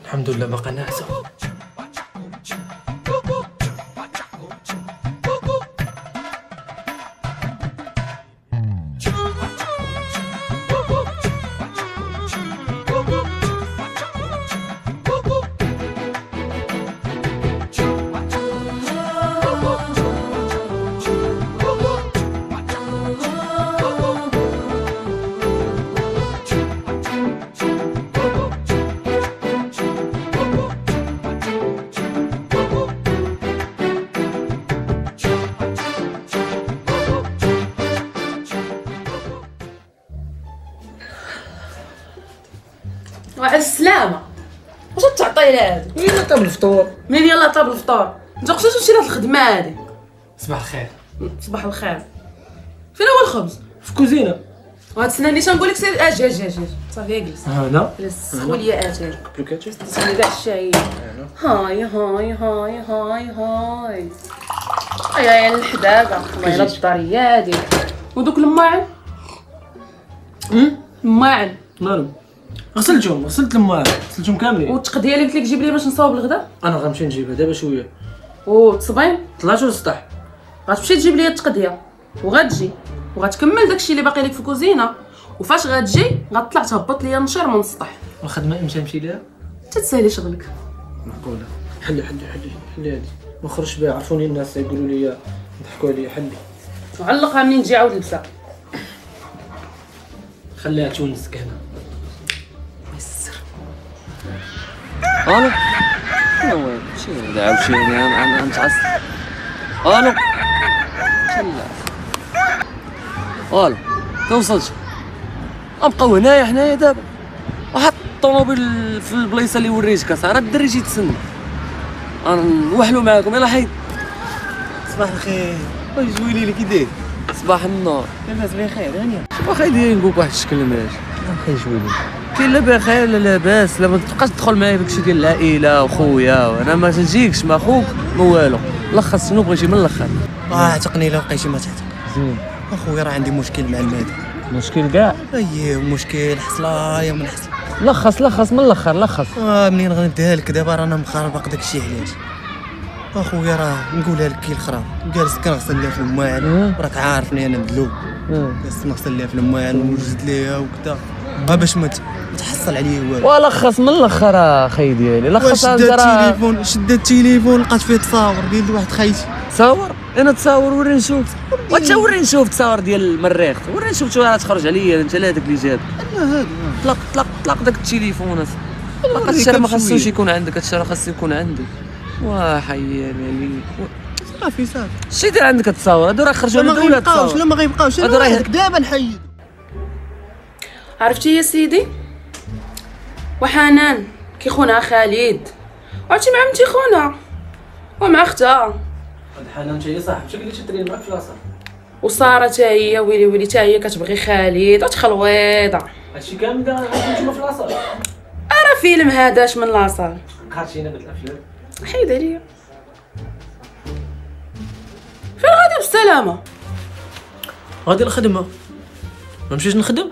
الحمد لله باقا ناعسة. وعلى السلامة. واش تعطي هادي؟ وين طاب الفطور؟ منين يلاه طاب الفطور؟ انت وقتاش تمشي لهاد الخدمة هادي؟ صباح الخير. صباح الخير. فين هو الخبز؟ في كوزينة. وغتسناني تنقول لك سير اجي اجي اجي. صافي جلس. هنا جلس خوليات هادي. بلوكاتي. تسمي كاع الشاي. هاي هاي هاي هاي هاي. يا الحداقة الله يلا الدارية هادي. ودوك الماعن؟ الماعن مالو؟ غسلت الماء، غسلتهم كاملين. والتقديه اللي قلت لك جيب لي باش نصاوب الغدا؟ انا غنمشي نجيبها دابا شويه. والتصبين طلعت للسطح. غتمشي تجيب لي التقديه وغتجي وغتكمل داكشي اللي باقي لك في الكوزينه، وفاش غتجي غتطلع تهبط ليا النشر من السطح. الخدمه امتى نمشي ليها؟ تتسالي شغلك. معقوله. حلي هادي ما خرجش بها، عرفوني الناس يقولوا لي يضحكوا عليا. حلي وعلقها منين تجي عاود لبسها. خليها تونسك هنا. الو وين شي دعاو شي انا متعصب. الو الو توصلت. غنبقاو حنايا دابا، واحد الطوموبيل في البلايصه اللي وريتك صار الدري جي تسنى. نوحلو معاكم يلا حيد. صباح الخير. واش زويلي لي كي داير؟ صباح النور. لاباس بخير هانيه؟ واخا يدير نقولك واحد الشكل ماشي بخير زويلي. كاين لا بخير لا لاباس. لا ما تبقاش تدخل معايا داكشي ديال العائله وخويا، وانا ما تجيكش ما خوك ما والو. لخص شنو بغيتي من الاخر. عتقني لا بقيتي ما تعتق. زين اخويا راه عندي مشكل مع المعده. مشكل كاع. اييه مشكل حصله يا من حصله. لخص من الاخر لخص. منين غنديها لك دابا رانا مخربق داكشي علاش. اخويا راه نقولها لك كي الخراب، جالس كنغسل ليها في الماعن، راك عارفني انا مدلوب. جالس نغسل ليها في الماعن ونوجد ليها وكذا باش ما تحصل عليا والو. ولخص من الاخر اخي ديالي. لخص شد التليفون لقات فيه تصاور ديال واحد خايتي. تصاور انا تصاور وري نشوف. واش وري نشوف تصاور ديال المريخ، وري نشوف شو راه تخرج عليا انت. لا هذاك اللي جاب هذا طلق داك التليفون. هادشي راه ما خاصوش يكون عندك، هادشي راه خاصو يكون عندي. وحياني عليك صافي شي داير عندك التصاور هادو راه خرجوا من الدوله. التصاور لا ما غيبقاوش هادو راه دابا نحيد. عرفتي يا سيدي وحنان كيخونها خالد، عرفتي مع بنتي خونا ومع اختها. هاد حنان انت هي صاحبتك اللي تدري معاك في لاصه. وساره تا هي ويلي تا هي كتبغي خالد. تخلويضه هادشي كامل دابا نتوما في لاصه. راه فيلم هذاش من لاصال. قارتينا بهاد الافلام. حيد عليا. فين غادي بالسلامه؟ غادي الخدمه. ما مشيتش نخدم.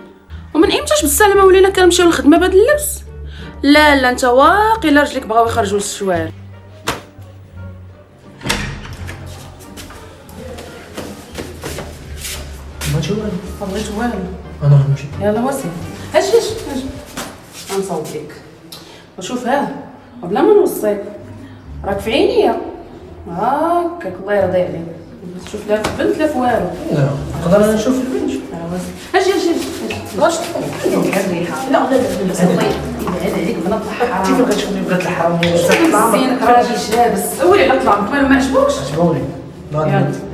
ومن امتاش بالسلامه ولينا كنمشيو للخدمه بهذا اللبس؟ لا انت واقيلا رجليك بغاو يخرجوا للشوارع. ما تشوف بغيت والو. انا غنمشي. يلا واسي اجي غنصاوب ليك. وشوف بلا ما نوصيك راك في عينيا هاكاك الله يرضي عليك. تشوف لا في بنت لا في والو. لا نقدر انا نشوف البنت. اجي واش الريحه. لا الله يبعد عليك بنات الحرام. كيف غتشوفني بنات الحرام؟ زينك راجل شابس. هو اللي غطلع ما عجبوكش. عجبوني.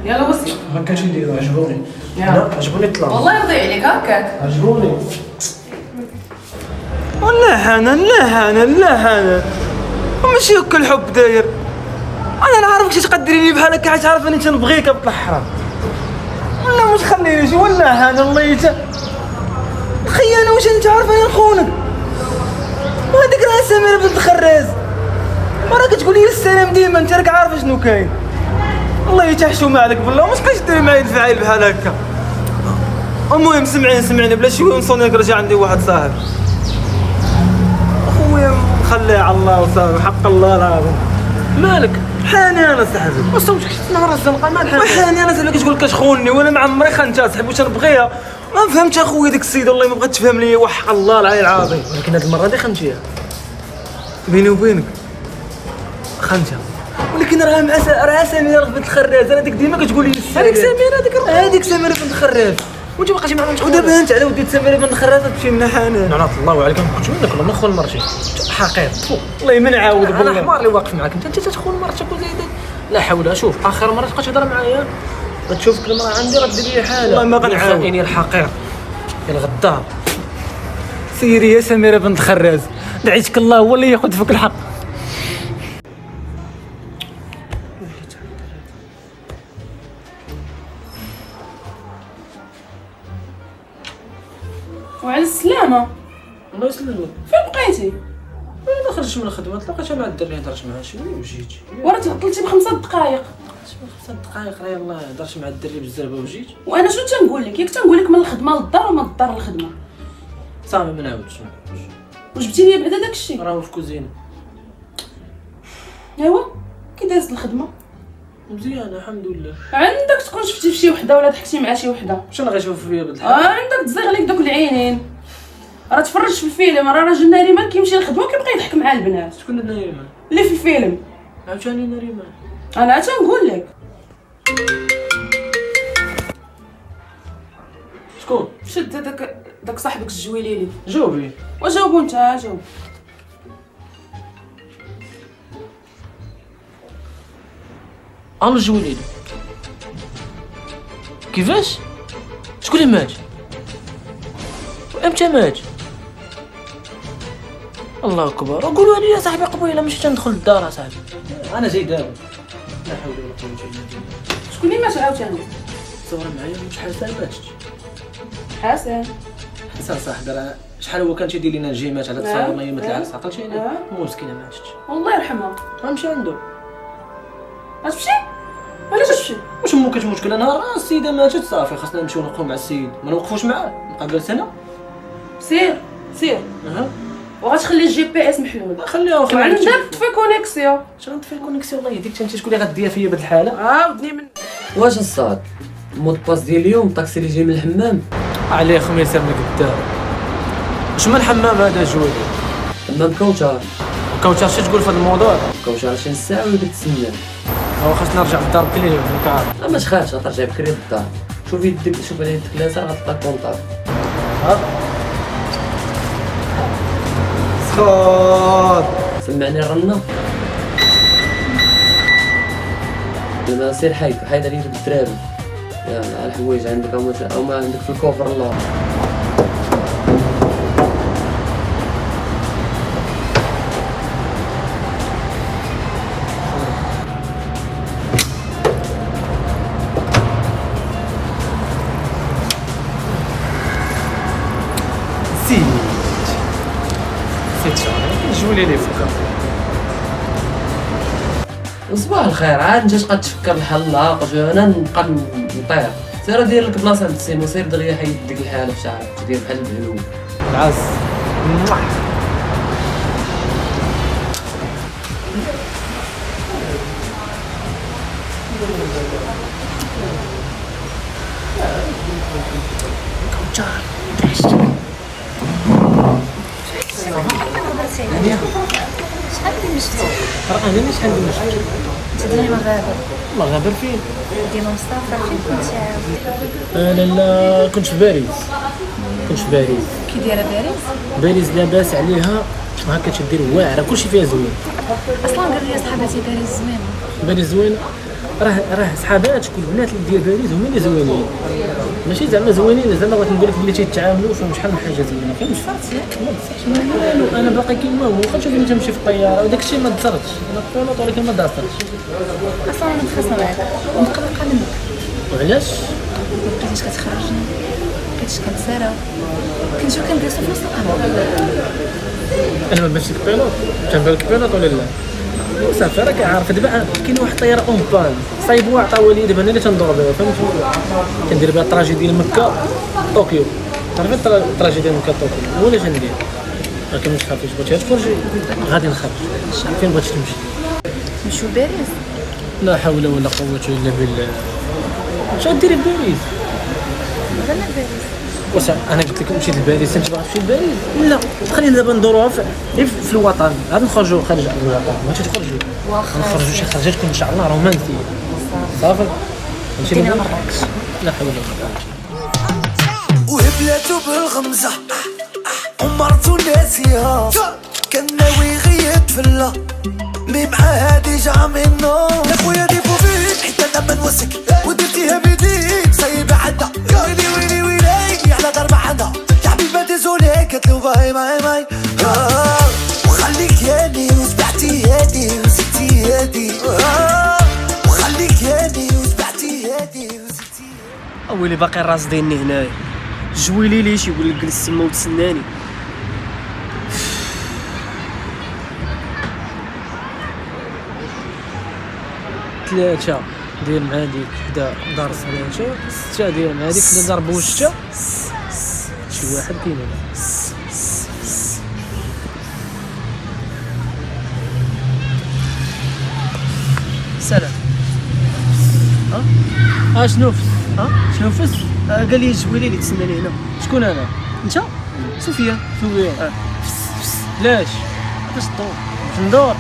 يلا وسي ما كانش يديروا عجبوني. يلا. لا عجبوني الطلام. والله يرضي عليك هكاك. عجبوني. لا حنان وماشي هكا الحب داير. انا نعرفك تقدريني بحال هكا، تعرف اني تنبغيك بطل الحرام. ولا ما تخلينيش ولا حنان الله الخيانه واش انت عارف اني نخونك. وهذيك راه سميره بنت خراز وراك تقول لي السلام ديما، انت راك عارف شنو كاين. الله يتحشو معلك بالله، ما تبقاش ديري معايا الفعايل بحال هكا. المهم سمعني بلا شي ونصونيك، رجع عندي واحد صاحب اخويا خليها على الله وصافي حق الله العظيم. مالك؟ حاني انا صاحبي. واش شي نهار الزنقه مال حاني انا صاحبي كتقول كتخونني وانا ما عمري خانتها صاحبي واش نبغيها. ما فهمتش اخويا ديك السيده والله ما بغات تفهم ليا وحق الله العلي العظيم. ولكن هاد المره دي خنتيها بيني وبينك خانتها ولكن راه سميره بنت الخراز. انا ديك ديما كتقول لي هذيك سميره هذيك سميره بنت الخراز. وانت باقي معاهم ودابا انت على وديت سميره بنت الخراز تمشي لنا حنان. نعرف الله عليك ما كنتش منك والله ما نخون مرتي حقير والله ما نعاود انا بالله. حمار اللي واقف معاك انت تخون مرتك وزيدك. لا حول. شوف اخر مره تبقى تهضر معايا غتشوفك المراه عندي غدير لي حاله. والله ما غنعاود. الخائن الحقير يا الغدار. سيري يا سميره بنت الخراز دعيتك الله هو اللي ياخذ فيك الحق. وعلى السلامه. الله يسلمك. فين بقيتي؟ انا خرجت من الخدمه تلاقيتها مع الدري هضرت معاه شويه وجيت. ورا تعطلتي ب5 دقائق. 5 دقائق راه يلاه هضرت مع الدري بزاف وجيت. وانا شنو تنقول لك؟ ياك تنقول لك من الخدمه للدار ومن الدار للخدمه. صافي ما نعاودش. وجبتي لي بعدا داكشي. راه في كوزينه. ايوا كي دازت الخدمه؟ مزيان الحمد لله. عندك تكون شفتي في شي وحده ولا ضحكتي مع شي وحده. شنو غيشوف فيا بالحق؟ عندك تزيغ لك دوك العينين. راه تفرجت في الفيلم راه راجل ناريمان كيمشي للخدمه وكيبقى يضحك مع البنات. شكون هاد نريمان؟ اللي في الفيلم. عاوتاني نريمان. انا تنقول لك. شكون؟ شد داك صاحبك الجويليلي. جاوبي. وجاوبو انت جاوب. الجويليلي. كيفاش؟ شكون اللي مات؟ امتى مات؟ الله اكبر. قولوا لي يا صاحبي قبيله مشيت ندخل للدار صاحبي. انا جاي دابا. لا حول ولا قوه الا بالله. شكون اللي مات عاوتاني؟ صور معايا شحال سنه ماتت. حسن. حسن صاحبي راه شحال هو كان تيدير لينا الجيمات على تصاور ما مثل العرس عقلتي انا مسكينه ماتت. والله يرحمها. غنمشي عنده. غتمشي؟ علاش تمشي؟ واش مو كتمشكل انا راه السيده ماتت صافي خاصنا نمشيو نوقفوا مع السيد ما نوقفوش معاه نبقى جالس انا. سير سير. وغتخلي الجي بي اس محلول. خليها وعندك طفي كونيكسيون. شنو نطفي الكونيكسيون الله يهديك انت شكون اللي غدير فيا بهاد الحاله. عاودني من واش الصاد المود باس ديال اليوم الطاكسي اللي جاي من الحمام عليه خويا سيرنا قدام. واش من الحمام هذا جويلي؟ حمام كوثر. كوثر شنو تقول في هذا الموضوع؟ كوثر 20 ساعه ولا كتسنى. هو خاصنا نرجع للدار بكري انت عارف. ما تخافش غترجع بكري للدار. شوف يدك شوف على يدك لاسا غتلقى كونطار. سخاط سمعني الرنه. لما سير حيد عليا بالدراري. يا الحوايج عندك او ما عندك في الكوفر الله. سيت جويلي لي فوق. صباح الخير عاد انت تبقى تفكر بحال العاق انا نبقى نطير. سير دير لك بلاصه عند السيمو سير دغيا حيد ديك الحاله في شعرك دير بحال البهلول. العز شحال من مشتي؟ راه انا شحال من مشكل. انت ديما غابر والله غابر فين؟ ديما مسافر فين كنت عاود؟ انا لا كنت في باريس. كنت في باريس. كي دايره باريس؟ باريس لاباس عليها هكا تدير واعره كلشي فيها زوين. اصلا قال لي صحاباتي باريس زوينه. باريس زوينه راه صحاباتك والبنات اللي ديال باريس هما اللي زوينين ماشي زعما زوينين زعما بغيت نقول لك بلي تيتعاملوا فيهم شحال من حاجه زوينه فهمت فرت انا باقي كيما هو واخا تشوفني تمشي في الطياره وداك الشيء ما درتش انا طولت ولكن ما درتش اصلا انا مخاصمه معاك ونبقى نقلبك. وعلاش مبقيتيش كتخرجني مبقيتيش كنتسارى كنشوف كنجلسو في نفس القهوه. انا ما بانش لك بيلوط تنبان بيلوط ولا لا صافي راك عارف دابا كاين واحد الطياره اون بان صايبوا عطاوها لي دابا انا اللي تندور بها فهمتي كندير بها الطراجي ديال مكه طوكيو عرفت الطراجي ديال مكه طوكيو هو اللي تندير ولكن ما تخافيش بغيتي تخرجي غادي نخرج. فين بغيتي تمشي؟ نمشيو باريس. لا حول ولا قوة الا بالله. اش غديري في باريس؟ غنى باريس. واش انا قلت لك مشيت لباريس انت باغا تمشي لباريس؟ لا خلينا دابا ندوروها في الوطن، غادي نخرجوا خارج الوطن. بغيتي تخرجوا واخا نخرجوا شي خرجات تكون ان شاء الله رومانسيه صافي. نمشي دينا لباريس. مراكش. لا حول ولا قوة. وهبلاتو بالغمزة ومرتو ناسيها كان ناوي غيت فلا مي مع هادي جا منو يا خويا ديفو فيك حيت انا منوسك ودرتيها بيديك صايبة عدا ويلي ويلي ويلي على ضربة عدا يا حبيبة ديزولي كتلو باي ماي ماي وخليك ياني وسبعتي هادي وستي هادي وخليك ياني وسبعتي هادي وستي اولي باقي الراس ديالني هنايا جويلي ليش يقول لك جلس تما وتسناني. ثلاثة ديال مع هاديك حدا دار ثلاثة، ستة ديال مع هاديك حدا دار بوشتة، شي واحد كاين هنا. سلام. شنو فس؟ شنو فس؟ قال لي جويلي اللي تسناني هنا. شكون انا؟ انت سفيان. سويان. علاش؟ باش تدور باش ندور؟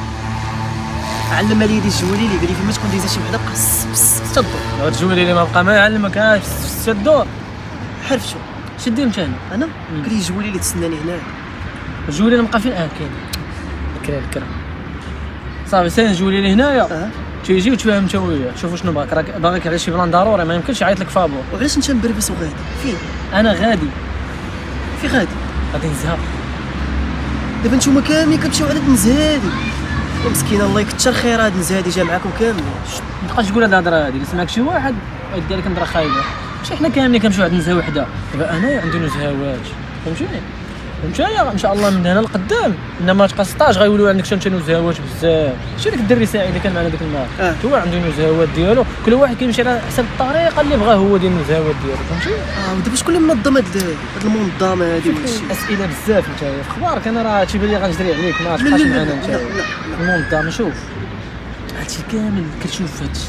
علم لي دي جويلي اللي قال لي فيما تكون دايزه شي وحده قص تدور. لا تجولي لي ما بقى ما يعلمك الدور. حرف شو شدي انت هنا. انا قال لي جويلي اللي تسناني هنا. جولي نبقى فين؟ كاين الكرا صافي سين جولي لي هنايا. تيجي وتفاهم انت وياه. شوفوا شنو باغيك على شي بلان ضروري، ما يمكنش يعيط لك فابور. وعلاش انت مبربس وغادي فين؟ انا غادي غادي نزهق. دابا نتوما كاملين كتمشيو على النزهادي ومسكينه الله يكثر خير هاد النزهادي جا معاكم كاملين. ما تبقاش تقول هاد الهضره هادي، اللي سمعك شي واحد يدير لك نظره خايبه. ماشي حنا كاملين كنمشيو عند نزهه وحده، دابا انا عندي نزهوات فهمتيني. نتايا ان شاء الله من هنا لقدام انما تبقى 16 غيولوا عندك انت نزهوات بزاف. شتي داك الدري ساعي اللي كان معنا ديك النهار هو عنده نزهوات ديالو، كل واحد كيمشي على حسب الطريقه اللي بغاه هو ديال النزهوات ديالو فهمتي. ودابا شكون اللي منظم هاد المنظمه هادي وهادشي؟ اسئله بزاف نتايا في اخبارك. انا راه تيبان لي غنجري عليك ما تبقاش معنا نتايا. المنظمه شوف هادشي كامل كتشوف هادشي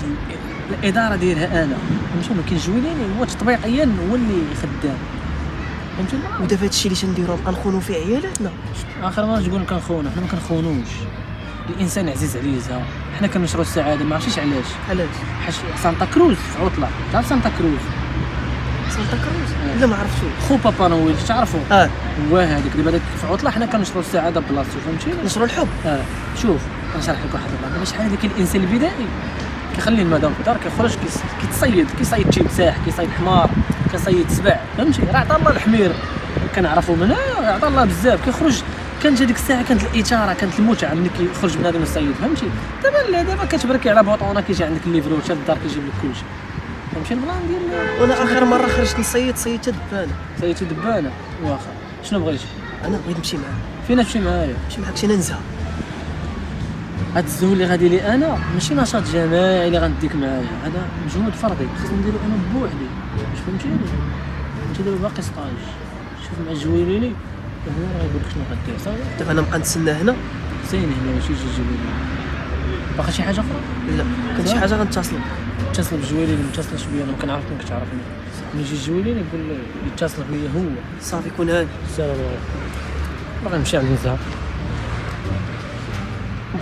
الاداره دايرها انا فهمتي. ما كاين جويليني هو تطبيقيا هو اللي خدام فهمتي. ودابا هادشي اللي تنديرو نبقى نخونو فيه عيالاتنا. اخر ما تقول كنخونو، حنا ما كنخونوش. الانسان عزيز عليه زها، حنا كنشرو السعاده ما عرفتش علاش. حاش سانتا كروز في عطله. تعرف سانتا كروز؟ لا ما عرفتو. خو بابا نويل تعرفوا؟ هو هذاك دابا داك في عطله حنا كنشرو السعاده بلاصتو فهمتي. نشرو الحب. شوف غنشرح لك واحد البلاصه. شحال هذاك الانسان البدائي كيخلي المدام في الدار كيخرج كيصيد تمساح، كيصيد حمار، كيصيد سبع فهمتي. راه عطا الله الحمير كنعرفوا منها، عطا الله بزاف. كيخرج كانت هذيك الساعه كانت الاثاره كانت المتعه ملي كيخرج بنادم يصيد فهمتي. دابا كتبركي على بوطونه كيجي عندك الليفرو حتى الدار كيجيب لك كلشي فهمتي. البلان ديال وانا اخر مره خرجت نصيد صيدت دبانه. صيدتي دبانه واخا شنو بغيتي؟ انا بغيت نمشي معاك. فين تمشي معايا؟ نمشي معاك شي ننزه. هاد الزهو اللي غادي لي انا ماشي نشاط جماعي اللي غنديك معايا، هذا مجهود فردي خصني نديرو انا بوحدي باش فهمتيني. انت دابا باقي ستاج شوف مع الجويليني هو راه يقول لك شنو غدير صافي. دابا انا نبقى نتسنى هنا سين هنا ماشي الجويليني. باقي شي حاجه اخرى؟ لا كان شي حاجه غنتصلوا. اتصل بالجويليني ما اتصلش بيا انا ما كنعرف منك تعرفني. ملي يجي الجويليني يقول لي يتصل بيا هو صافي كون هاني. السلام عليكم. باغي نمشي عند النزهه.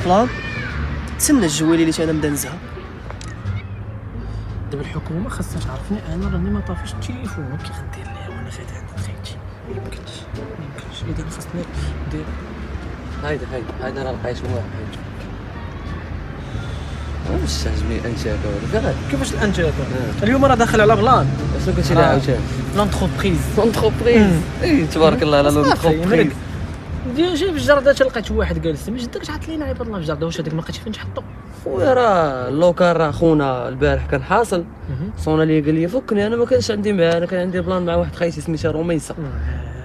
بلان تسنى الجوالي اللي انا نبدا نزهق. دابا الحكومه خاصها تعرفني انا راني ما طافيش التليفون. كي غندير ليها وانا غادي عند خيتي؟ ما يمكنش اذا خاصني ندير. هايدا راه لقيت واحد واش عجبني انشاك ولا كيفاش الانتاج اليوم راه داخل على بلان. شنو كنتي لها عاوتاني؟ لونتربريز اي تبارك الله على لونتربريز. جي في الجردة لقيت واحد جالس ما جدك عطات لينا عباد الله في الجردة. واش هذاك ما لقيتش فين تحطو؟ خويا راه اللوكال راه خونا البارح كان حاصل صونا لي قال لي فكني انا ما كانش عندي معاه، انا كان عندي بلان مع واحد خايتي سميتها روميسه.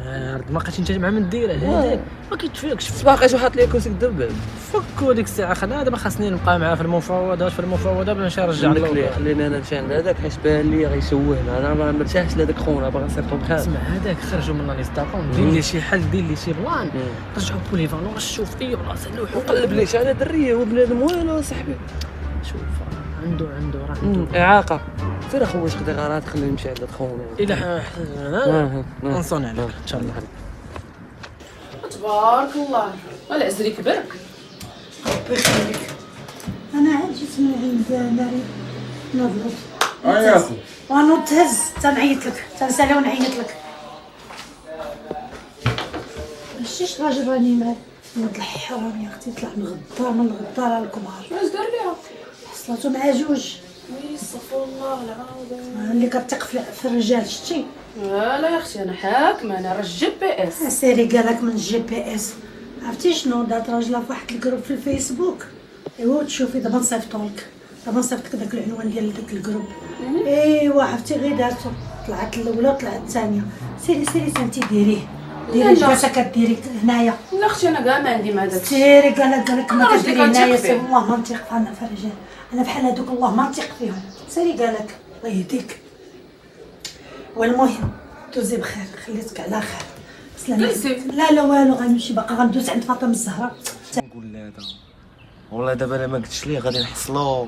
ما بقيتش انت مع من ديرها هذاك ما كيتفيكش. باقي حاط لي كرسي قدام فكوا ديك الساعه خلينا دابا خاصني نبقى معاه في المفاوضات باش نرجع لك له. ليه خليني انا نمشي عند هذاك حيت بان لي غيشوهنا. انا ما مرتاحش لهذاك خونا باغي نصيفطو بحال. اسمع هذاك خرجوا من ليستاكون دير لي شي حل دير لي شي بلان رجعوا بوليفالون شوف اي راسه لوح وقلب ليش على دريه هو بنادم والو صاحبي. شوف عنده راه عنده اعاقه. سير اخويا واش خدي غارات خليه يمشي عند خونا. الا نصون عليك ان شاء الله. تبارك الله ولا عزري كبر. انا عاد جيت من عند ناري نضرب يا اخو وانا تهز تنعيط لك تنسالي ونعيط لك. ماشيش راجل راني معاه ولد الحرام يا اختي طلع من غدار على الكبار. واش دار ليها؟ حصلاتو مع جوج استغفر الله العظيم. اللي كتثق في الرجال شتي. لا يا اختي انا حاكمه انا راه جي بي اس. سيري قالك من الجي بي اس. عرفتي شنو دات راجله في واحد الجروب في الفيسبوك. ايوا تشوفي دابا نصيفطولك دابا نصيفطك داك العنوان ديال داك الجروب. ايوا عرفتي غير دارتو طلعت الاولى وطلعت الثانيه. سيري انتي ديريه جالسه كديري هنايا. لا اختي انا كاع ما عندي مع داك سيري قالك ما راجلي كديري هنايا. كنثق فيه. سير والله ما نثق انا في الرجال. انا بحال هادوك الله ما نثق فيهم. سيري قالك الله يهديك. والمهم دوزي بخير خليتك على خير. جلسي. لا والو غنمشي باقا غندوز عند فاطمه الزهراء. نقول لها هذا والله دابا الا ما قلتش ليه غادي نحصلو.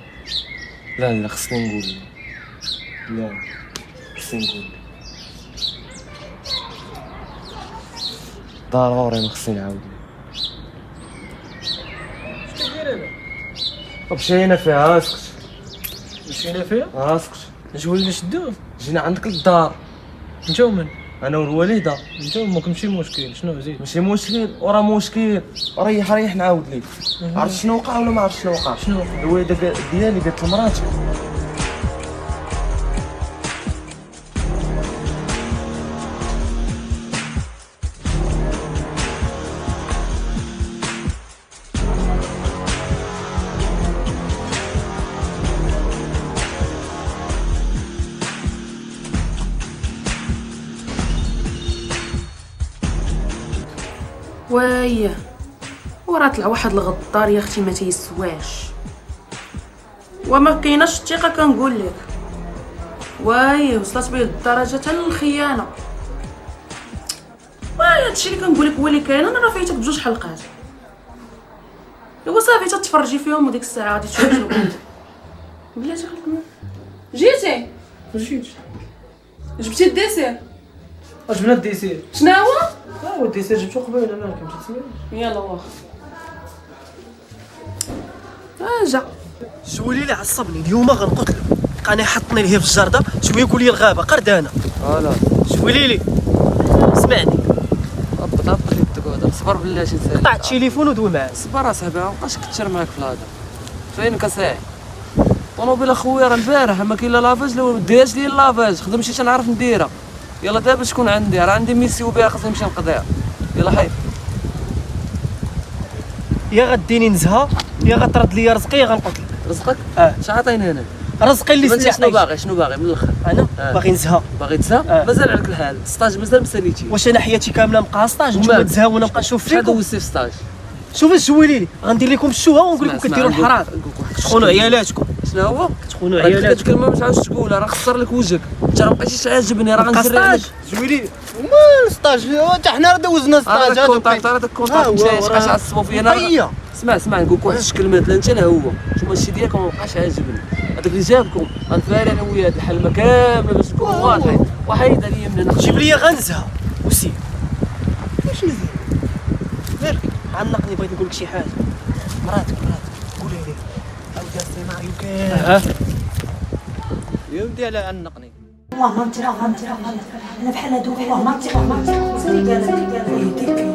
لا خصني نقول له. لا خصني نقول له ضروري ما خصني نعاود له. مشينا فيها اسكت. مشينا فيها اسكت نجول اللي شدوه جينا عندك للدار انت ومن انا والوالده. انت وما كنمشي مشكل شنو زيد ماشي مشكل وراه مشكل. ريح نعاود ليك. عرفت شنو وقع ولا ما عرفت شنو وقع؟ شنو الوالده ديالي قالت لمراتك وياه وراه طلع واحد الغدار يا اختي ما تيسواش وما كايناش الثقه كنقول لك. وياه وصلت بيه للدرجه حتى للخيانه. وياه هادشي اللي كنقول لك هو اللي كاين. انا راه فايتك بجوج حلقات ايوا صافي تتفرجي فيهم وديك الساعه غادي تشوفي شنو كنت. بلاتي خليك جيتي جيت جبتي الديسير. عجبنا الديسير. شنو هو؟ هو الديسير جبتو قبيله ما كنتش تسمع. يلا واخا جا شولي لي عصبني اليوم غنقتلو. لقاني حطني ليه في الجرده شويه يقول لي الغابه قردانه. فوالا شولي لي اسمعني طبط يدك هذا صبر بالله شي ساعه. قطع التليفون ودوي معاه. صبر اصاحبي ما بقاش كثر معاك في الهضره. فينك اصاحبي؟ طونوبيل اخويا راه البارح ما كاين لا لافاج لا ما ديرش لي اللافاج خدم شي تنعرف نديرها. يلا دابا شكون عندي راه عندي ميسي وبها خاصني نمشي نقضيها. يلا حي يا غديني نزهه يا غترد لي رزقي يا غنقتلك. رزقك شحال عطيني انا رزقي اللي انت سلي شنو باغي من الاخر؟ انا باغي نزهه. باغي تسا مازال عليك الحال ستاج مازال ما ساليتيش. واش انا حياتي كامله نبقى ستاج نتوما تزهه وانا نبقى نشوف شحال فيكم؟ دوزتي في ستاج؟ شوفي شولي لي غندير لكم الشوهه ونقول لكم كديروا الحرام تخونوا عيالاتكم. شنو هو؟ تخونوا هاد عيالاتكم الكلمه ما تعاودش تقولها راه خسر لك وجهك. انت راه مابقيتيش عاجبني راه بقى غنسري عليك. ستاج شولي وما ستاج حتى حنا راه دوزنا ستاج. هذا الكونتاكت راه داك الكونتاكت مشى شحال عصبوا فيا انا. اسمع نقول لك واحد الكلمات لا انت لا هو نتوما الشي ديالكم ما بقاش عاجبني. هذاك اللي جابكم غنفاري انا وياه الحلمه كامله باش نكونوا واضحين وحيد عليا من هنا. جيب لي غنزهه وسير. واش ندير؟ غير عنقني بغيت نقول لك شي حاجه. مراتك قولي لي عاود السيناريو كامل. يا ودي على عنقني. والله ما نثق انا بحال هادوك والله ما نثق. سيري قالك يهديك.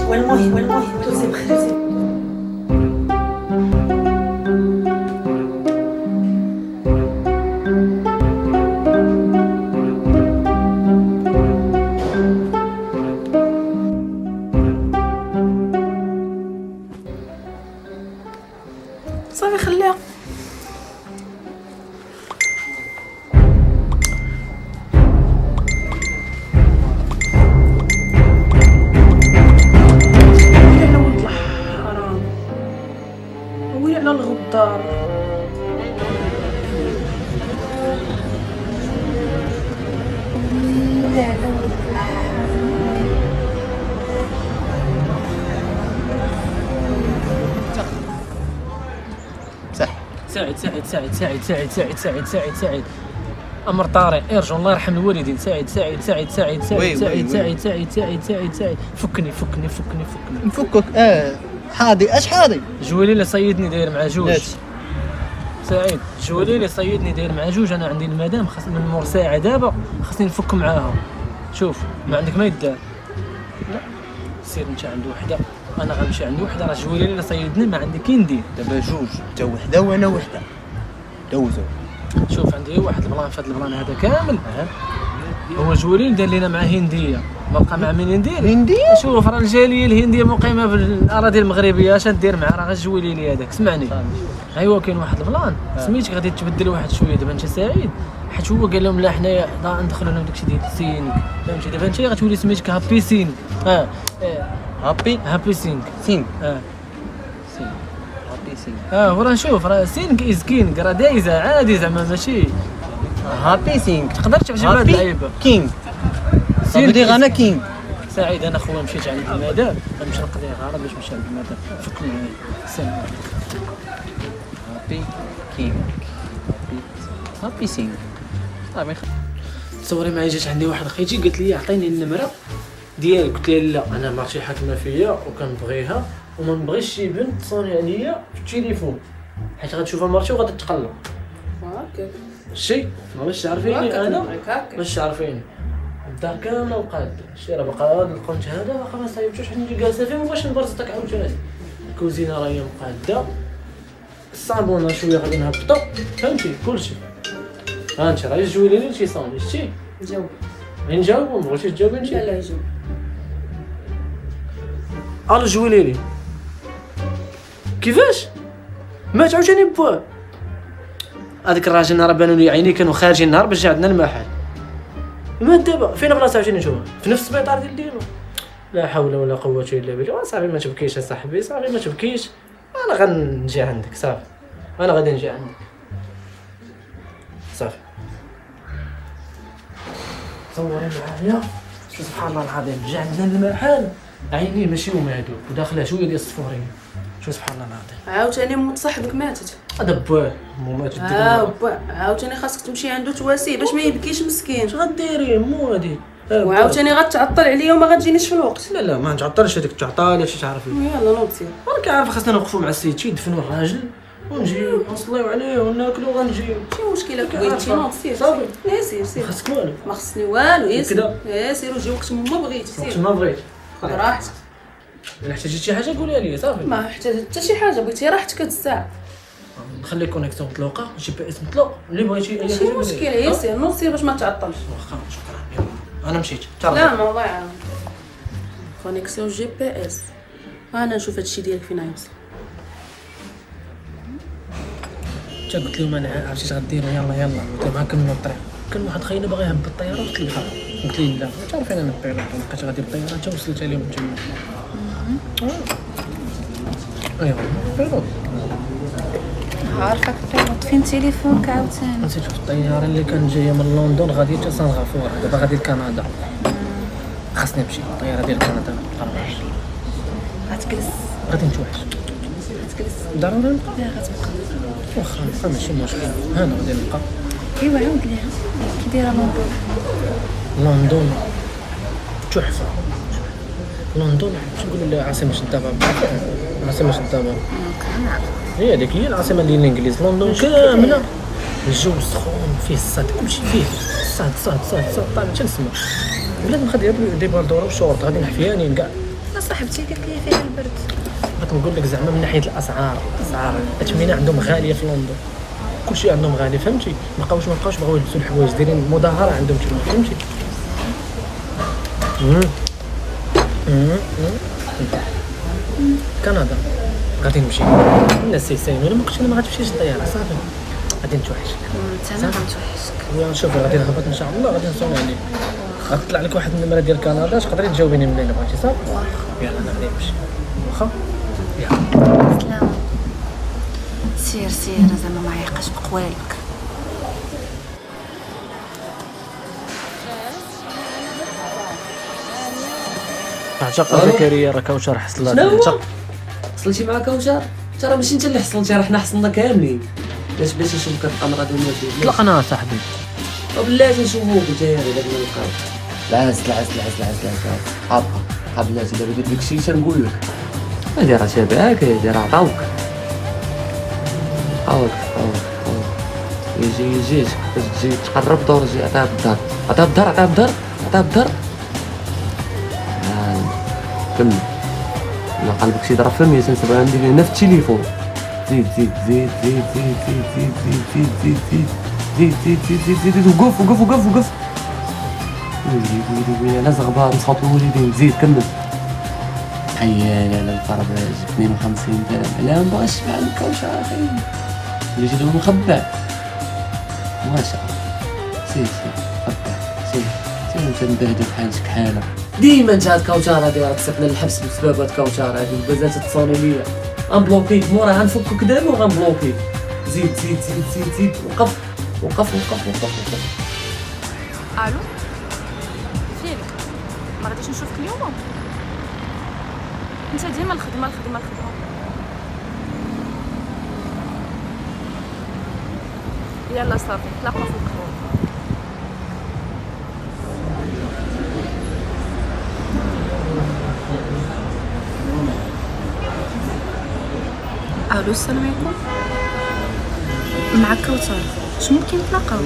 والمهم دوزي بخير. صافي خليها. صح. سعيد امر طارئ ارجع الله يرحم الوالدين. سعيد فكني نفكك حاضي اش حاضي جويلي اللي صيدني داير مع جوج. ليش؟ سعيد جويلي اللي صيدني داير مع جوج. انا عندي المدام خاص من مور ساعه دابا خاصني نفك معاها. شوف ما عندك ما يدار. لا سير انت عند وحده انا غنمشي عند وحده. راه جويلي اللي صيدني ما عندي كي ندير. دابا جوج انت وحده وانا وحده دوزو. شوف عندي واحد البلان في هذا البلان هذا كامل. هو جويلين دار لينا مع هنديه ما بقى مع من ندير. هنديه شوف راه الجاليه الهنديه مقيمه في الاراضي المغربيه. اش دير معاه؟ راه غير جويلي هذاك. سمعني ايوا كاين واحد البلان سميتك غادي تبدل واحد شويه. دابا انت سعيد حيت هو قال لهم لا حنايا ندخلوا لهم داكشي ديال السينك فهمتي. دابا انت غتولي سميتك هابي سينك. هابي سينك سين وراه شوف راه سينك از كينك راه دايزه عادي زعما ماشي هابي سينك تقدر تعجب هاد اللعيبه. كينج بدي غانا كينج. سعيد انا خويا مشيت عند المدام غنمشي نقضي غرض باش نمشي عند المدام. فك معايا سلام. هابي كينج هابي سينج. تصوري معايا جات عندي واحد خيتي قالت لي عطيني النمره ديالك. قلت لها لا انا مرتي حاكمه فيا وكنبغيها وما نبغيش شي بنت تصوني عليا في التليفون حيت غتشوفها مرتي وغادي تقلق. هكاك شي ما باش تعرفيني انا باش تعرفيني الدار كامله وقاده. شي راه باقا هذا القنت هذا باقا ما صايبتوش عندي جالسه فيه. ما بغاش نبرزطك عاوتاني. الكوزينه راهي مقاده. الصابونه شويه غادي نهبطو فهمتي كلشي. ها انت راه جويلي لي شي صوني شتي. جاوب. نجاوب ما بغيتيش تجاوبي انت. لا جاوب. الو جويلي لي كيفاش مات عاوتاني بواه. هذاك الراجل راه بانوا لي عيني كانوا خارجين النهار باش جا عندنا المحل. مات دابا فين بلاصه عاوتاني نشوفها في نفس السبيطار ديال ديما. لا حول ولا قوه الا بالله. صافي ما تبكيش اصاحبي صافي ما تبكيش. انا غنجي عندك صافي. انا غادي نجي عندك صافي. تصوري معايا سبحان الله العظيم جا عندنا المحل عيني ماشي ومعدوب وداخله شويه ديال الصفوريه. شو سبحان الله العظيم. عاوتاني موت صاحبك ماتت. هذا بواه مو مات با عاوتاني خاصك تمشي عنده تواسيه باش ما يبكيش مسكين. اش غديري مو هادي. وعاوتاني غتعطل عليا وما غتجينيش في الوقت. لا ما نتعطلش هذيك تعطالي شي تعرفي. يلا نوض سير. راك عارف خاصنا نوقفوا مع السيد شي يدفنوا الراجل ونجيو نصليو عليه وناكلو غنجيو. شي مشكله بغيتي نوض سير. صافي سير خاصك والو. ما خصني والو. كدا. سير وجي وقت ما بغيتي. وقت سير ما بغيت راحتك. الا احتاجيت شي حاجه قولها لي صافي. ما احتاجت حتى شي حاجه بغيتي راحتك هاد الساعه. نخلي كونيكسيون مطلوقه جي بي اس مطلوق اللي بغيتي اي ماشي مشكله. سير نوض سير باش ما تعطلش. واخا شكرا يلا انا مشيت. لا ما الله يعاون. كونيكسيون جي بي اس. انا نشوف هادشي ديالك فين يوصل. تا قلت لهم انا عرفتي اش غديروا يلا قلت لهم كملوا الطريق. كان واحد خاينا باغي يهبط الطياره قلت له قلت لي لا تعرفين انا الطياره بقيت غادي بالطياره حتى وصلت عليهم تما. ايوا بيروت عارفك بيروت فين تليفونك عاوتاني. نسيت في الطياره اللي كانت جايه من لندن غادي حتى سنغافوره دابا غادي لكندا. خاصني نمشي الطياره ديال كندا مقرباش. غتجلس غادي نتوحش. غتجلس ضروري نبقى. لا غتبقى. واخا نبقى ماشي مشكل هنا غادي نبقى. ايوا عاود ليها كي دايره لندن. لندن تحفه. لندن باش نقولوا لها عاصمه الضباب. عاصمه الضباب هي هذيك هي العاصمه ديال الانجليز. لندن كامله الجو سخون فيه الصاد كلشي فيه صاد طالع حتى للسما. بلاد مخديه دي بالدوره والشورت غادي نحفيانين كاع. لا صاحبتي قالت لي فيها البرد. بغيت نقول لك زعما من ناحيه الاسعار الثمينه عندهم غاليه في لندن. كلشي عندهم غالي فهمتي. ما بقاوش بغاو يلبسوا الحوايج دايرين مظاهره عندهم تما فهمتي. كندا غادي نمشي. الناس سايمين ما قلتش انا ما غاتمشيش الطياره صافي غادي نتوحش. انا غنتوحشك. ونشوف غادي نهبط ان شاء الله غادي نصوني عليك. غتطلع لك واحد النمره ديال كندا تقدري تجاوبيني منين بغيتي صافي. يلا انا غادي نمشي واخا يلا سلام. سير زعما ما عيقاش بقوالك. اعتقد زكريا راه كوثر حصلات. شنو هو؟ حصلتي مع كوثر؟ انت راه ماشي انت اللي حصلتي، راه حنا حصلنا كاملين. باش نشوف كتقمر هادو الناس. طلقنا صاحبي. وبلاتي نشوفوك انت يا راه دابا نلقاو. العز بلاتي دابا درت داكشي تنقول لك. هادي راه تابعاك، هادي راه عطاوك يجي باش تجي تقرب دور جي عطاها بالدار. كمل. لا قلبك شي ضرب في 107 عندي هنا في التليفون. زيد وقف ويلي انا زغبار نصوت الوالدين. زيد كمل. حيا على الفرج 52 درهم. لا مبغاش نسمع لك واش اخي اللي جدو مخبع. ما شاء الله. سير خبع سير انت مبهدل حالك حاله. ديما انت هاد كوثر هادي راك تسيقنا للحبس بسبب هاد كوثر هادي البازات تصوني ليا. غنبلوكيك مورا غنفكك دابا وغنبلوكيك. زيد وقف. الو فينك؟ ما غاديش نشوفك اليوم؟ انت ديما الخدمه. يلا صافي نتلاقاو في القهوه. الو السلام عليكم، معك كوثر، اش ممكن نتلاقاو؟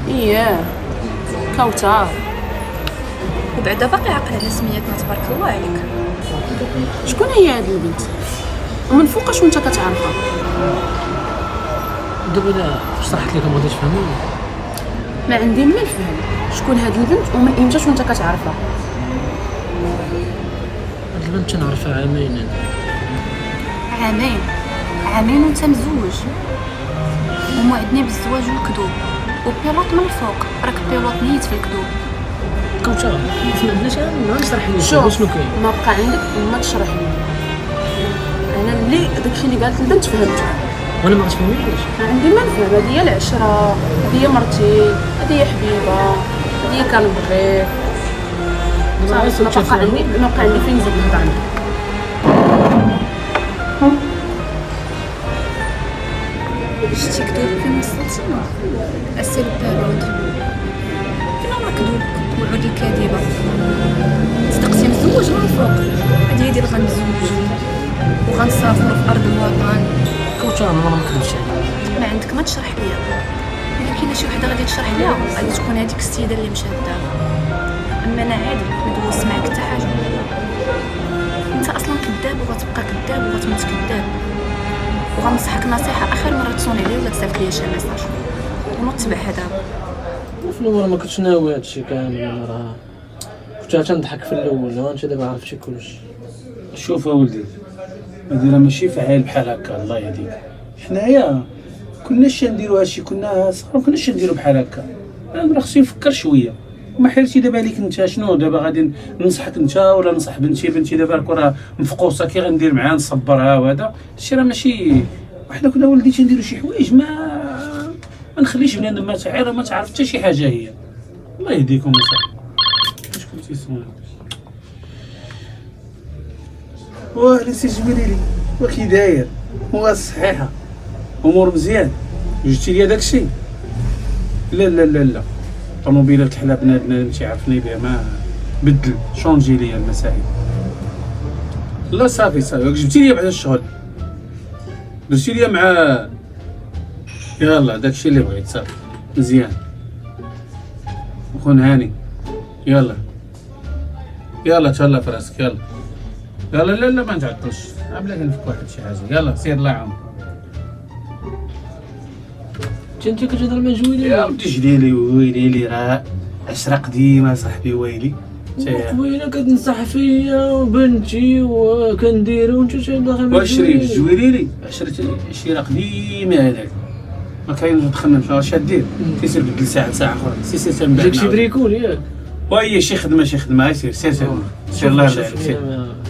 اييه كوثر. وبعدا باقي عاقله على سميتنا تبارك الله عليك. شكون هي هاد البنت ومن فوقاش وانت كتعرفها؟ دابا انا شرحت لكم غادي تفهموني. ما عندي ما الفهم. شكون هاد البنت ومن امتاش وانت كتعرفها؟ هاد البنت تنعرفها عامين. عامين وانت مزوج وموعدني بالزواج والكذوب وبيلوط من الفوق. راك بيلوط نيت في الكذوب. كوثر ما عندناش انا نشرح لك شوف شنو كاين. ما بقى عندك ما تشرح لي. انا اللي داكشي اللي قالت البنت فهمته. وانا ما غتفهمينيش. ما عندي ما نفهم. هذه هي العشره، هذه هي مرتي، هذه هي حبيبه، هذه هي كنبغيك. ما بقى عندي فين نزيد نهضر عنك. شتي كذوب فين وصلتينا؟ السير البالود فين هما كذوب والعود الكاذبه. صدقتي مزوج من الفوق. هادي هي ديال غنتزوج وغنسافروا في ارض الوطن. كوثر انا ما نكذبش عليك. ما عندك ما تشرح ليا. الا كاينه شي وحده غادي تشرح ليا غادي تكون هذيك السيده اللي مشات دابا. اما انا عادي ما دوزت معاك حتى حاجه. انت اصلا كذاب وغتبقى كذاب وغتموت كذاب. وغنصحك نصيحه اخر مره تصوني لي ولا تسالك ليا شي ميساج ونوض تبعها دابا. في الاول ما كنتش ناوي هادشي كامل. انا راه كنت تنضحك في الاول وانت دابا عرفتي كلشي. شوف اولدي هادي راه ماشي فعال بحال هكا. الله يهديك حنايا كناش نديرو هادشي. كنا صغار مكناش نديرو بحال هكا. انا خصني نفكر شويه. وما حيرتي دابا عليك انت شنو دابا غادي ننصحك انت ولا ننصح بنتي دابا راه مفقوصه كي غندير معاها نصبرها وهذا الشيء راه ماشي. وحنا كنا ولدي تنديرو شي حوايج ما نخليش بنادم ما تعرف حتى شي حاجه هي. الله يهديكم اصاحبي. واش كنتي سمعت واه سي جبريلي وكي داير صحيحه امور مزيان جبتي لي داكشي. لا الطوموبيله تحلى بنادم انت عرفني بها ما بدل شونجي ليا المسائل. لا صافي جبتي لي بعد الشغل درتي لي مع يلا داكشي اللي بغيت صافي مزيان. وخون هاني يلا تهلا في راسك. يلا لا ما نتعطلش. بلا كنفك واحد شي حاجه. يلا سير الله يعاونك. انت كتهضر مع جويلي يا ودي جليلي ويلي راه عشره قديمه صاحبي ويلي. ويلي كتنصح فيا وبنتي وكنديرو وانت داخل واش شريت جويلي عشره قديمه هذاك ما كاينش نخمم شنو اش دير تيسير بدل ساعه اخرى سير تنبع داك شي بريكول ياك وهي شي خدمه سير سير الله يرضي عليك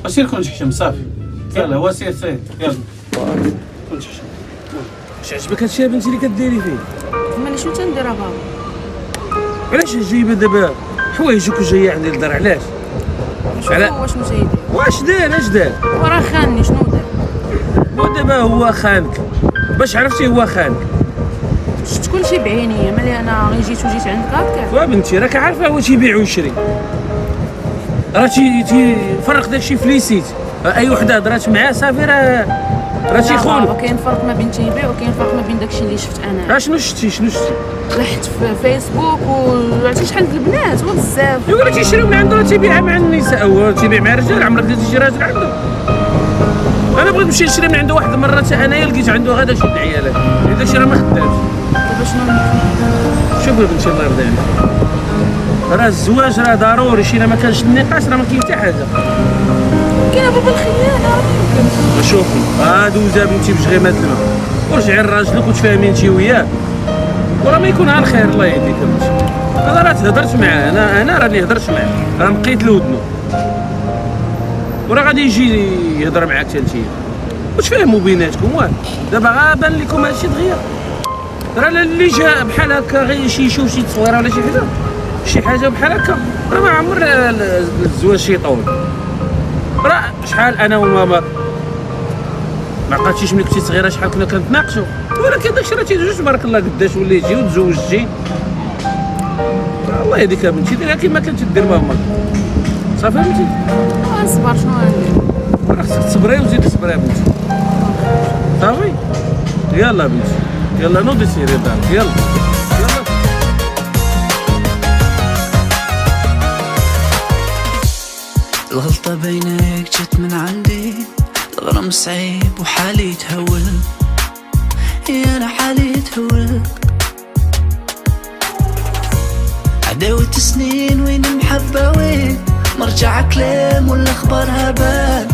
سير كون تحشم صافي يلا هو سير يلا كون تحشم. واش عجبك هادشي بنتي اللي كديري فيه؟ مالي شنو تندير بابا؟ علاش جايبه دابا حوايجك وجايه عندي للدار علاش؟ هو شنو جاي يدير؟ واش دار اش دار؟ وراه خانني شنو دار؟ ودابا هو خانك باش عرفتي هو خانك شفت كلشي بعينيا مالي انا غير جيت وجيت عندك هكا. وبنتي راك عارفه هو تيبيع ويشري راه تيفرق داكشي في ليسيت اي وحده هضرات معاه صافي راه تيخون. كاين فرق ما بين تيبيع وكاين فرق ما بين داكشي اللي شفت انا. شنو شتي لحت في فيسبوك وعرفتي شحال د البنات وبزاف يقول لك تيشريو من عنده راه تيبيعها مع النساء هو تيبيع مع الرجال. عمرك درتي شي راجل عنده؟ انا بغيت نمشي نشري من عنده واحد المره حتى انايا لقيت عنده غير داكشي د العيالات داكشي راه ما خدامش. دابا شنو شوف بنتي الله يرضي عليك راه الزواج راه ضروري شي ما كانش النقاش راه ما كاين حتى حاجه. كاين بابا الخيانه شوفي دوزا بنتي باش غير مات الماء ورجعي لراجلك وتفاهمي انت وياه وراه ما يكون على خير. الله يهديك بنتي انا راه تهضرت معاه انا راني هضرت معاه راه نقيت لودنو وراه غادي يجي يهضر معاك حتى نتيا وتفاهموا بيناتكم. واه دابا غابان لكم هادشي دغيا راه اللي جا بحال هكا غير يشوف شي تصويره ولا شي حاجه بحال هكا راه ما عمر الزواج شي طول. راه شحال انا وماما ما عقلتيش ملي كنتي صغيره شحال كنا كنتناقشوا ولكن داكشي راه تيجوج تبارك الله قداش وليتي وتزوجتي. الله يهديك بنتي ديرها كيما كنت دير ماما صافي بنتي. نصبر شنو غندير؟ راه خصك تصبري وزيدي تصبري بنتي صافي. يلا بنتي يلا نوضي سيري دارك يلا. الغلطة بينك جت من عندي الغرام صعيب وحالي يتهول أنا حالي يتهول عداوة سنين وين المحبة وين مرجع كلام والأخبار هبال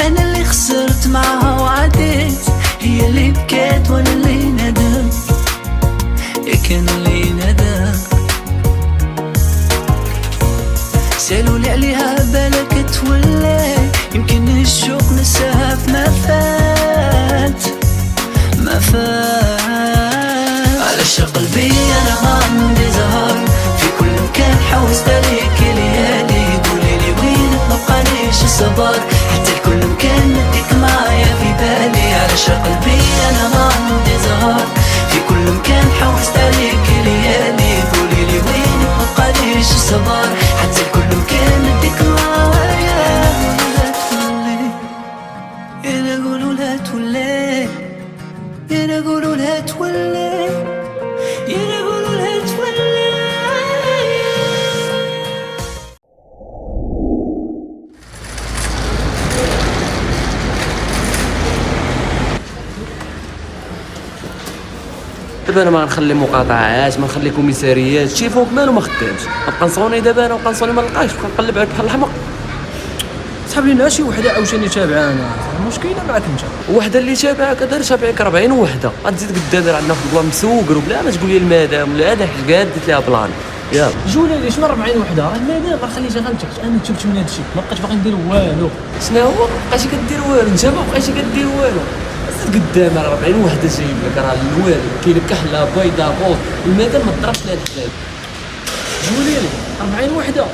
أنا اللي خسرت معها وعديت هي اللي بكيت وأنا اللي ندمت كان اللي ندم سالوا لي عليها بالك تولي يمكن الشوق نساها في ما فات على قلبي انا ما عندي زهر في كل مكان حوست عليك ليالي قولي لي وين ما بقاليش الصبر حتى لكل مكان نديك معايا في بالي على قلبي انا ما عندي زهر في كل مكان حوست عليك ليالي قولي لي وين ما بقاليش الصبر حتى لكل مكان نديك معايا لا تولي انا قولوا لا تولي انا قولوا لا تولي انا قولوا لا تولي. دابا انا ما نخلي مقاطعات ما نخلي كوميساريات شي فوق مالو ما خدامش نبقى نصوني دابا انا نصوني ما نلقاش نبقى نقلب على بحال الحمق. سحب لينا شي وحده عاوتاني تابعانا المشكله معاك انت وحده اللي تابعك دار تابعك 40 وحده غتزيد قدام عندنا في البلان مسوق ولا ما تقول لي المدام ولا هذا حكايه درت لها بلان يلا جولي شنو 40 وحده راه المدام غنخليها غنتك انا تبت من هادشي ما بقيتش باغي ندير والو. شنو هو بقيتي كدير والو انت ما بقيتي كدير والو زيد قدام 40 وحده جايب لك راه الوالد كاين كحله بيضاء بوط المدام ما تضربش لها الحلال. جولي 40 وحده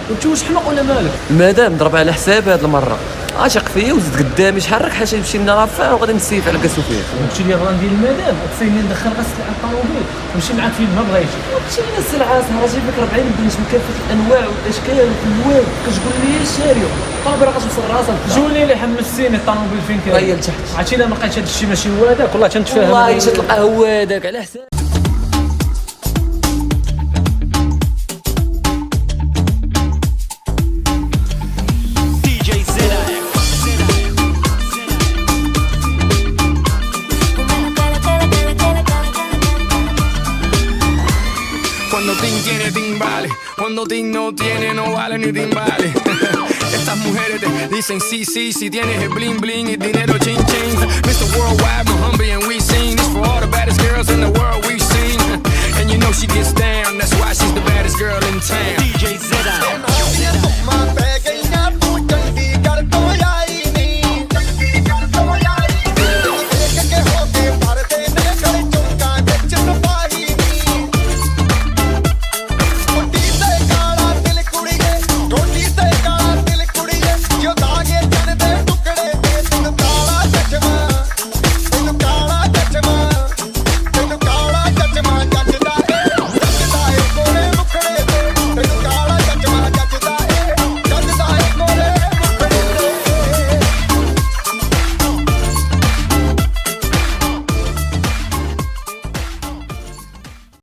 وانت واش حمق ولا مالك؟ المدام ضرب على حساب هاد المره عاشق فيا وزيد قدامي شحال راك حاجه نمشي من رافع وغادي نسيف على كاسو فيه قلت لي الران ديال المدام تفهمني ندخل غسل على الطوموبيل نمشي معاك فين ما بغيتي ماشي من السلعه راه جايب لك 40 بنت من كافه الانواع والاشكال والالوان كتقول لي شاريه طابر راه غتوصل راسك جولي اللي حمستيني الطوموبيل فين كاين هي لتحت عرفتي الا ما لقيتش هذا الشيء ماشي هو هذاك والله تنتفاهم والله تلقاه هو هذاك على حساب Cuando Tim tiene, Tim vale. Cuando Tim no tiene, no vale ni Tim vale. Estas mujeres te dicen sí, sí, si tienes el bling bling y dinero ching ching. Mr. Worldwide, Muhammad and we sing. This for all the baddest girls in the world we've seen. And you know she gets down, that's why she's the baddest girl in town. DJ